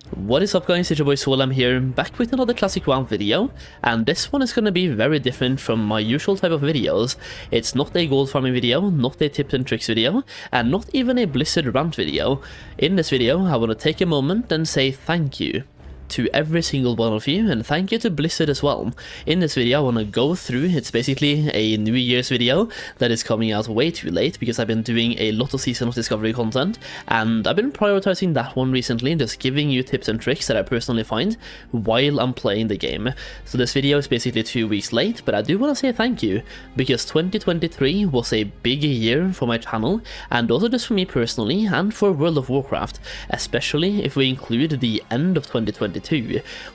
What is up guys, it's your boy Solheim here, back with another Classic WoW video, and this one is going to be very different from my usual type of videos. It's not a gold farming video, not a tips and tricks video, and not even a Blizzard rant video. In this video, I want to take a moment and say thank you to every single one of you, and thank you to Blizzard as well. In this video I want to go through, it's basically a New Year's video that is coming out way too late because I've been doing a lot of Season of Discovery content, and I've been prioritizing that one recently, just giving you tips and tricks that I personally find while I'm playing the game. So this video is basically 2 weeks late, but I do want to say thank you, because 2023 was a big year for my channel, and also just for me personally, and for World of Warcraft, especially if we include the end of 2022.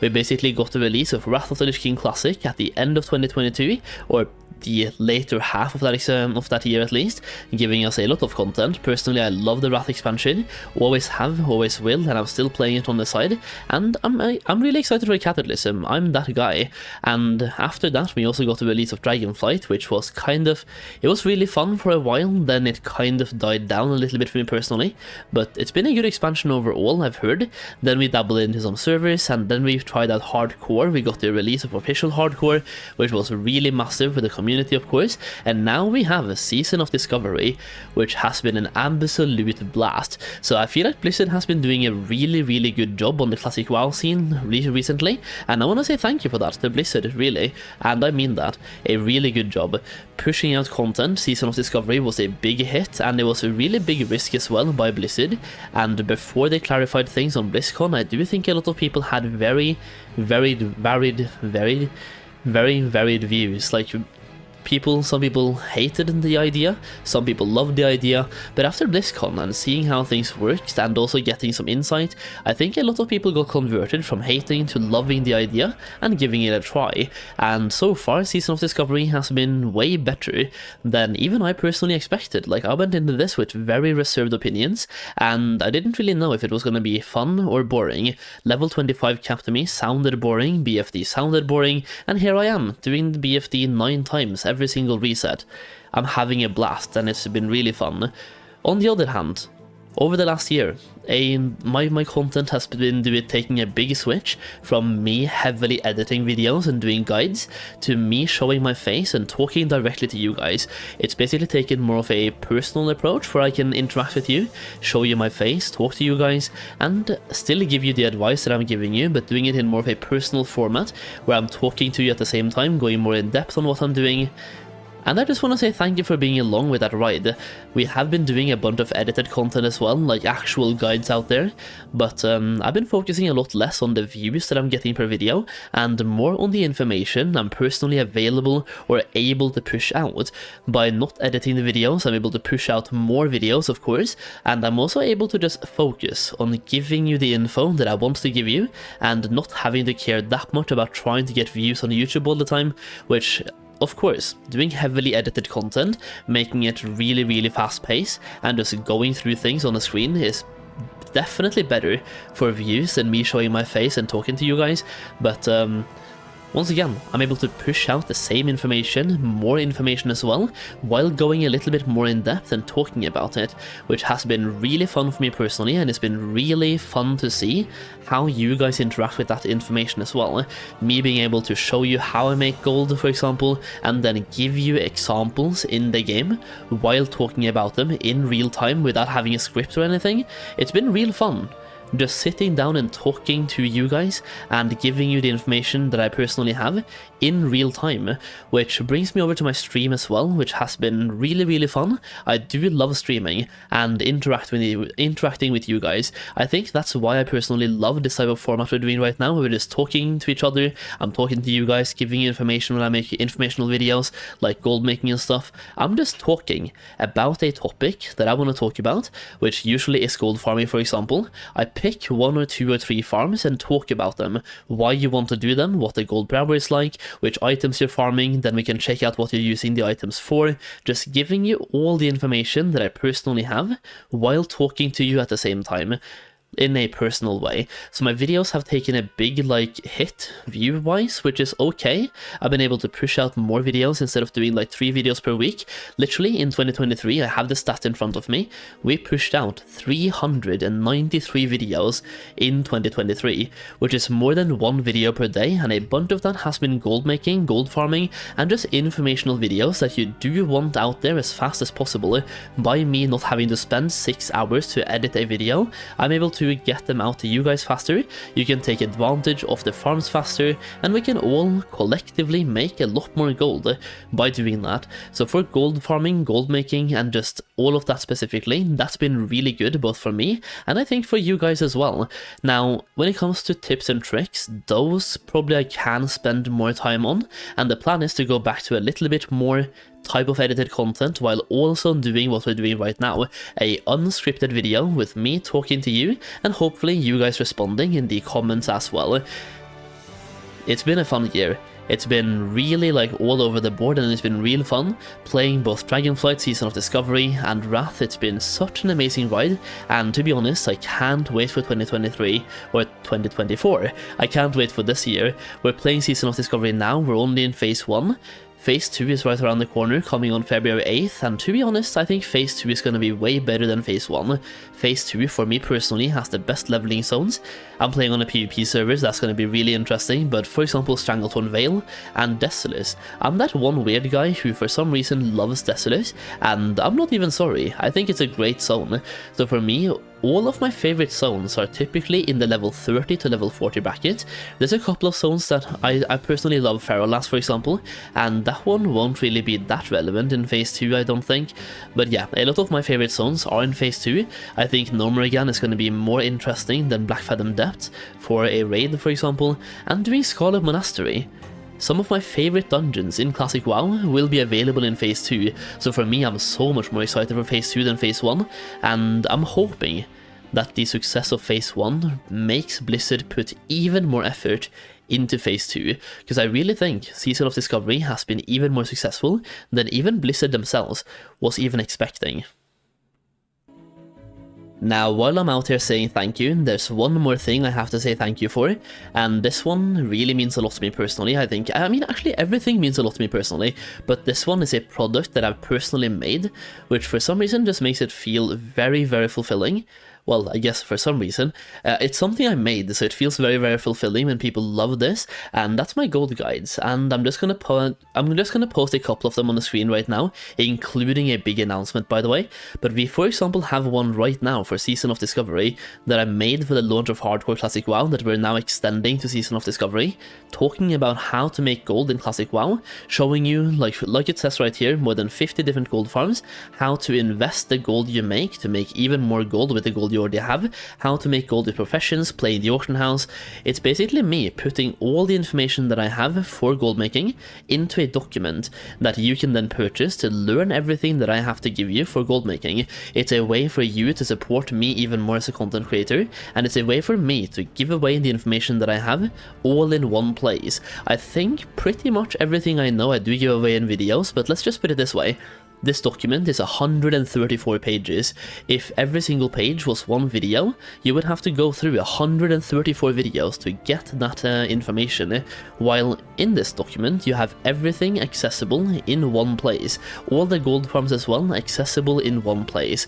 We basically got the release of Wrath of the Lich King Classic at the end of 2022, or the later half of that year at least, giving us a lot of content. Personally, I love the Wrath expansion, always have, always will, and I'm still playing it on the side, and I'm really excited for Cataclysm. I'm that guy. And after that we also got the release of Dragonflight, which was it was really fun for a while, then it kind of died down a little bit for me personally, but it's been a good expansion overall, I've heard. Then we dabbled into some servers, and then we've tried out Hardcore. We got the release of official Hardcore, which was really massive with the community of course, and now we have a Season of Discovery, which has been an absolute blast. So I feel like Blizzard has been doing a really good job on the Classic WoW scene recently, and I want to say thank you for that to Blizzard, really, and I mean that, a really good job. Pushing out content, Season of Discovery was a big hit, and it was a really big risk as well by Blizzard, and before they clarified things on BlizzCon, I do think a lot of people had very varied views. Like, some people hated the idea, some people loved the idea, but after BlizzCon and seeing how things worked and also getting some insight, I think a lot of people got converted from hating to loving the idea and giving it a try. And so far, Season of Discovery has been way better than even I personally expected. Like, I went into this with very reserved opinions, and I didn't really know if it was going to be fun or boring. Level 25 cap to me sounded boring, BFD sounded boring, and here I am, doing the BFD 9 times every single reset. I'm having a blast, and it's been really fun. On the other hand, over the last year, my content has been taking a big switch from me heavily editing videos and doing guides to me showing my face and talking directly to you guys. It's basically taken more of a personal approach where I can interact with you, show you my face, talk to you guys, and still give you the advice that I'm giving you, but doing it in more of a personal format where I'm talking to you at the same time, going more in depth on what I'm doing. And I just want to say thank you for being along with that ride. We have been doing a bunch of edited content as well, like actual guides out there, but I've been focusing a lot less on the views that I'm getting per video, and more on the information I'm personally available or able to push out. By not editing the videos, I'm able to push out more videos, of course, and I'm also able to just focus on giving you the info that I want to give you, and not having to care that much about trying to get views on YouTube all the time, which, of course, doing heavily edited content, making it really fast paced, and just going through things on the screen is definitely better for views than me showing my face and talking to you guys. But once again, I'm able to push out the same information, more information as well, while going a little bit more in depth and talking about it, which has been really fun for me personally, and it's been really fun to see how you guys interact with that information as well. Me being able to show you how I make gold, for example, and then give you examples in the game while talking about them in real time without having a script or anything. It's been real fun. Just sitting down and talking to you guys and giving you the information that I personally have in real time, which brings me over to my stream as well, which has been really fun. I do love streaming and interacting with you guys. I think that's why I personally love this type of format we're doing right now. We're just talking to each other, I'm talking to you guys, giving you information when I make informational videos like gold making and stuff. I'm just talking about a topic that I want to talk about, which usually is gold farming, for example. I pick 1 or 2 or 3 farms and talk about them, why you want to do them, what the gold per hour is like, which items you're farming, then we can check out what you're using the items for, just giving you all the information that I personally have while talking to you at the same time. in a personal way. So my videos have taken a big like hit view-wise, which is okay. I've been able to push out more videos instead of doing like 3 videos per week. Literally in 2023, I have the stat in front of me, we pushed out 393 videos in 2023, which is more than 1 video per day, and a bunch of that has been gold making, gold farming, and just informational videos that you do want out there as fast as possible. By me not having to spend 6 hours to edit a video, I'm able to get them out to you guys faster. You can take advantage of the farms faster, and we can all collectively make a lot more gold by doing that. So for gold farming, gold making, and just all of that specifically, that's been really good both for me and I think for you guys as well. Now, when it comes to tips and tricks, those probably I can spend more time on, and the plan is to go back to a little bit more type of edited content while also doing what we're doing right now, a unscripted video with me talking to you and hopefully you guys responding in the comments as well. It's been a fun year. It's been really like all over the board, and it's been real fun playing both Dragonflight, Season of Discovery and Wrath. It's been such an amazing ride, and to be honest, I can't wait for 2023 or 2024. I can't wait for this year. We're playing Season of Discovery now, we're only in Phase 1. Phase 2 is right around the corner, coming on February 8th, and to be honest, I think Phase 2 is going to be way better than Phase 1. Phase 2, for me personally, has the best leveling zones. I'm playing on a PvP server, so that's going to be really interesting, but for example, Stranglethorn Vale and Desolus. I'm that one weird guy who for some reason loves Desolus, and I'm not even sorry. I think it's a great zone. So for me, all of my favorite zones are typically in the level 30 to level 40 bracket. There's a couple of zones that I personally love, Ferrolas for example, and that one won't really be that relevant in Phase 2, I don't think. But yeah, a lot of my favorite zones are in Phase 2. I think Normerigan is going to be more interesting than Blackfathom Depth for a raid, for example, and doing Scarlet Monastery. Some of my favorite dungeons in Classic WoW will be available in Phase 2, so for me I'm so much more excited for Phase 2 than Phase 1, and I'm hoping that the success of Phase 1 makes Blizzard put even more effort into Phase 2, because I really think Season of Discovery has been even more successful than even Blizzard themselves was even expecting. Now, while I'm out here saying thank you, there's one more thing I have to say thank you for, and this one really means a lot to me personally. I mean, actually everything means a lot to me personally, but this one is a product that I've personally made, which for some reason just makes it feel very, very fulfilling. Well, I guess for some reason. It's something I made, so it feels very, very fulfilling when people love this, and that's my gold guides, and I'm just gonna post a couple of them on the screen right now, including a big announcement, by the way. But we, for example, have one right now for Season of Discovery that I made for the launch of Hardcore Classic WoW that we're now extending to Season of Discovery, talking about how to make gold in Classic WoW, showing you, like it says right here, more than 50 different gold farms, how to invest the gold you make to make even more gold with the gold you already have, how to make gold with professions, play in the auction house. It's basically me putting all the information that I have for gold making into a document that you can then purchase to learn everything that I have to give you for gold making. It's a way for you to support me even more as a content creator, and it's a way for me to give away the information that I have all in one place. I think pretty much everything I know I do give away in videos, but let's just put it this way. This document is 134 pages. If every single page was one video, you would have to go through 134 videos to get that information, while in this document you have everything accessible in one place. All the gold farms as well accessible in one place.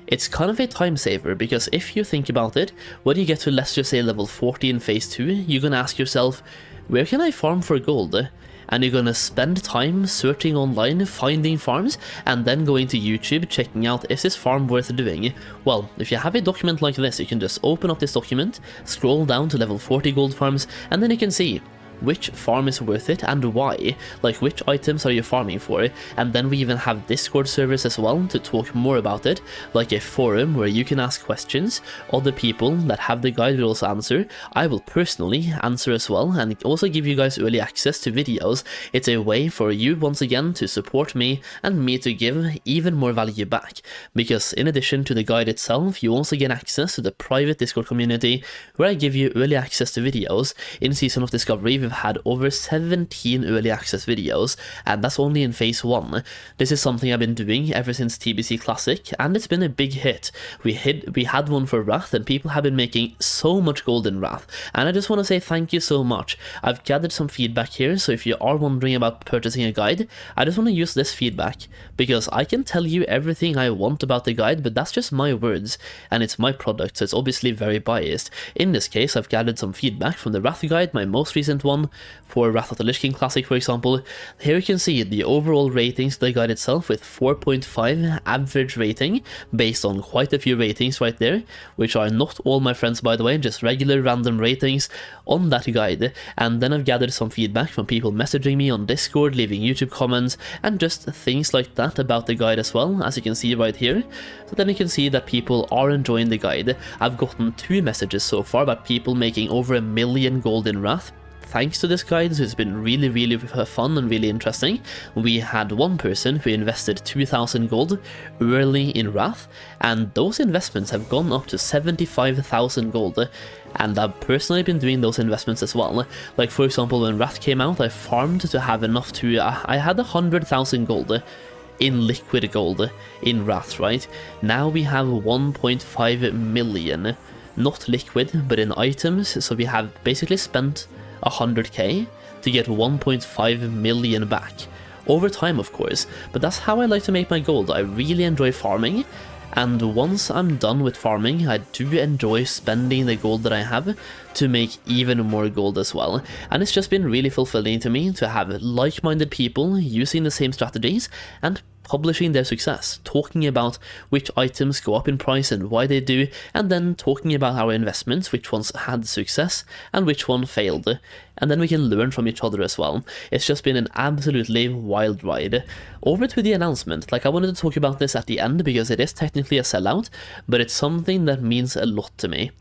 It's kind of a time saver, because if you think about it, when you get to, let's just say, level 40 in Phase 2, you're gonna ask yourself, where can I farm for gold? And you're gonna spend time searching online, finding farms, and then going to YouTube checking out, is this farm worth doing? Well, if you have a document like this, you can just open up this document, scroll down to level 40 gold farms, and then you can see which farm is worth it and why, like which items are you farming for. And then we even have Discord servers as well to talk more about it, like a forum where you can ask questions, other people that have the guide will also answer, I will personally answer as well, and also give you guys early access to videos. It's a way for you once again to support me and me to give even more value back, because in addition to the guide itself, you also get access to the private Discord community where I give you early access to videos in Season of Discovery we've had over 17 early access videos, and that's only in phase 1. This is something I've been doing ever since TBC Classic, and it's been a big hit. We had one for Wrath, and people have been making so much gold in Wrath, and I just want to say thank you so much. I've gathered some feedback here, so if you are wondering about purchasing a guide, I just want to use this feedback, because I can tell you everything I want about the guide, but that's just my words, and it's my product, so it's obviously very biased. In this case, I've gathered some feedback from the Wrath guide, my most recent one, for Wrath of the Lich King Classic, for example. Here you can see the overall ratings of the guide itself with 4.5 average rating, based on quite a few ratings right there, which are not all my friends, by the way, just regular random ratings on that guide. And then I've gathered some feedback from people messaging me on Discord, leaving YouTube comments, and just things like that about the guide as well, as you can see right here. So then you can see that people are enjoying the guide. I've gotten 2 messages so far about people making over 1 million gold in Wrath thanks to this guide, so it's been really fun and really interesting. We had one person who invested 2,000 gold early in Wrath, and those investments have gone up to 75,000 gold. And I've personally been doing those investments as well. Like for example, when Wrath came out, I farmed to have enough to... I had 100,000 gold in liquid gold in Wrath, right? Now we have 1.5 million, not liquid, but in items, so we have basically spent 100k to get 1.5 million back. Over time, of course, but that's how I like to make my gold. I really enjoy farming, and once I'm done with farming, I do enjoy spending the gold that I have to make even more gold as well. And it's just been really fulfilling to me to have like-minded people using the same strategies and publishing their success, talking about which items go up in price and why they do, and then talking about our investments, which ones had success and which one failed, and then we can learn from each other as well. It's just been an absolutely wild ride. Over to the announcement. Like, I wanted to talk about this at the end because it is technically a sellout, but it's something that means a lot to me.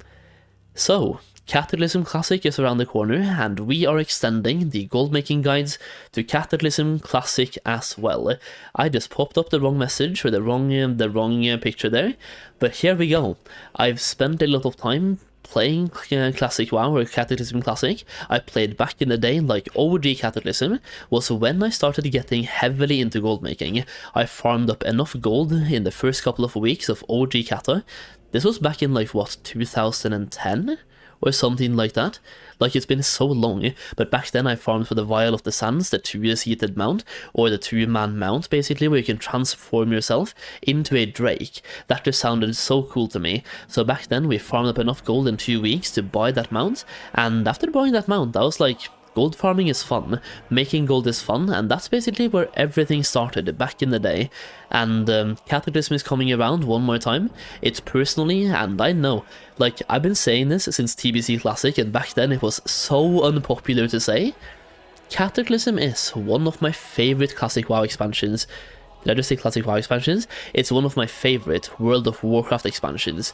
So, Cataclysm Classic is around the corner, and we are extending the gold making guides to Cataclysm Classic as well. I just popped up the wrong message or the wrong picture there, but here we go. I've spent a lot of time playing Classic WoW or Cataclysm Classic. I played back in the day, like OG Cataclysm was when I started getting heavily into gold making. I farmed up enough gold in the first couple of weeks of OG Cata. This was back in like what, 2010? Or something like that. Like, it's been so long, but back then I farmed for the Vial of the Sands, the 2-seated mount, or the 2-man mount, basically, where you can transform yourself into a Drake. That just sounded so cool to me. So back then we farmed up enough gold in 2 weeks to buy that mount, and after buying that mount I was like, gold farming is fun, making gold is fun, and that's basically where everything started back in the day. And Cataclysm is coming around one more time. It's personally, and I know, like, I've been saying this since TBC Classic, and back then it was so unpopular to say, Cataclysm is one of my favorite Classic WoW expansions. Did I just say Classic WoW expansions? It's one of my favorite World of Warcraft expansions.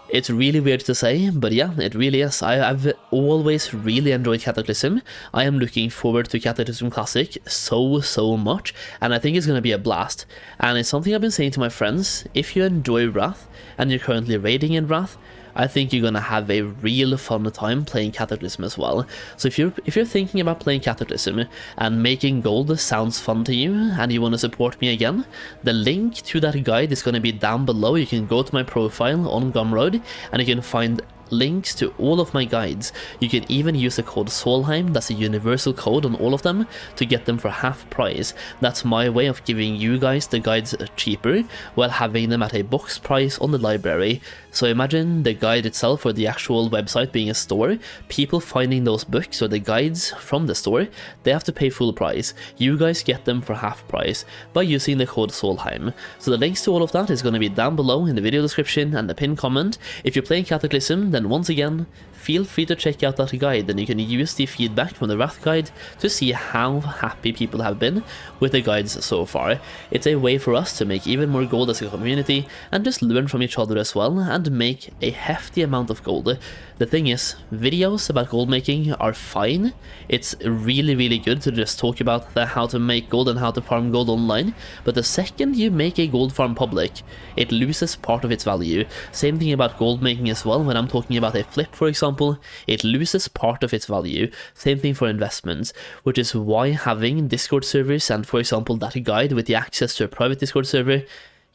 It's really weird to say, but yeah, it really is. I've always really enjoyed Cataclysm. I am looking forward to Cataclysm Classic so much, and I think it's going to be a blast. And it's something I've been saying to my friends: if you enjoy Wrath, and you're currently raiding in Wrath, I think you're gonna have a real fun time playing Cataclysm as well. So if you're thinking about playing Cataclysm and making gold sounds fun to you, and you want to support me again, the link to that guide is gonna be down below. You can go to my profile on Gumroad, and you can find links to all of my guides. You can even use the code Solheim, that's a universal code on all of them, to get them for half price. That's my way of giving you guys the guides cheaper, while having them at a box price on the library. So imagine the guide itself, or the actual website being a store, people finding those books or the guides from the store, they have to pay full price. You guys get them for half price by using the code Solheim. So the links to all of that is going to be down below in the video description and the pinned comment. If you're playing Cataclysm, then once again, feel free to check out that guide, and you can use the feedback from the Wrath guide to see how happy people have been with the guides so far. It's a way for us to make even more gold as a community, and just learn from each other as well, and make a hefty amount of gold. The thing is, videos about gold making are fine. It's really good to just talk about how to make gold and how to farm gold online, but the second you make a gold farm public, it loses part of its value. Same thing about gold making as well. When I'm talking about a flip, for example, example, it loses part of its value. Same thing for investments, which is why having Discord servers and, for example, that guide with the access to a private Discord server,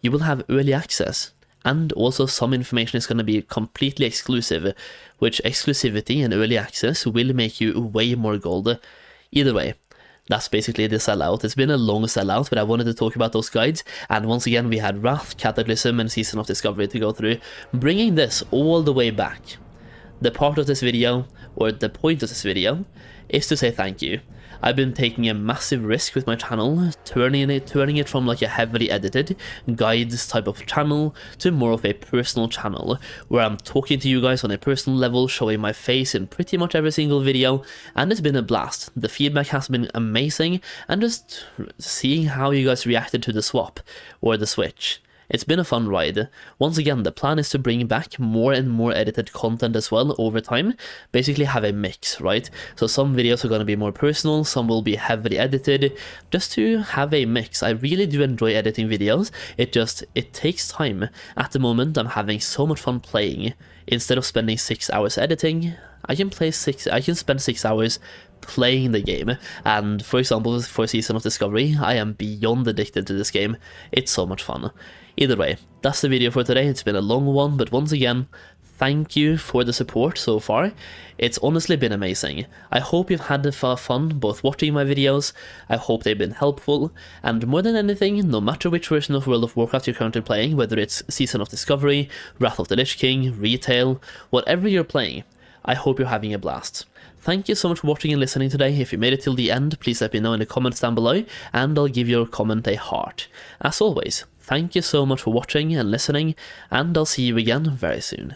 you will have early access. And also some information is going to be completely exclusive, which exclusivity and early access will make you way more gold. Either way, that's basically the sellout. It's been a long sellout, but I wanted to talk about those guides. And once again, we had Wrath, Cataclysm, and Season of Discovery to go through, bringing this all the way back. The part of this video, or the point of this video, is to say thank you. I've been taking a massive risk with my channel, turning it from like a heavily edited guides type of channel to more of a personal channel, where I'm talking to you guys on a personal level, showing my face in pretty much every single video, and it's been a blast. The feedback has been amazing, and just seeing how you guys reacted to the swap, or the switch. It's been a fun ride. Once again, the plan is to bring back more and more edited content as well over time. Basically have a mix, right? So some videos are going to be more personal, some will be heavily edited, just to have a mix. I really do enjoy editing videos, it takes time. At the moment, I'm having so much fun playing. Instead of spending 6 hours editing, I can spend 6 hours playing the game. And for example, for Season of Discovery, I am beyond addicted to this game. It's so much fun. Either way, that's the video for today. It's been a long one, but once again, thank you for the support so far. It's honestly been amazing. I hope you've had fun both watching my videos, I hope they've been helpful, and more than anything, no matter which version of World of Warcraft you're currently playing, whether it's Season of Discovery, Wrath of the Lich King, Retail, whatever you're playing, I hope you're having a blast. Thank you so much for watching and listening today. If you made it till the end, please let me know in the comments down below, and I'll give your comment a heart. As always, thank you so much for watching and listening, and I'll see you again very soon.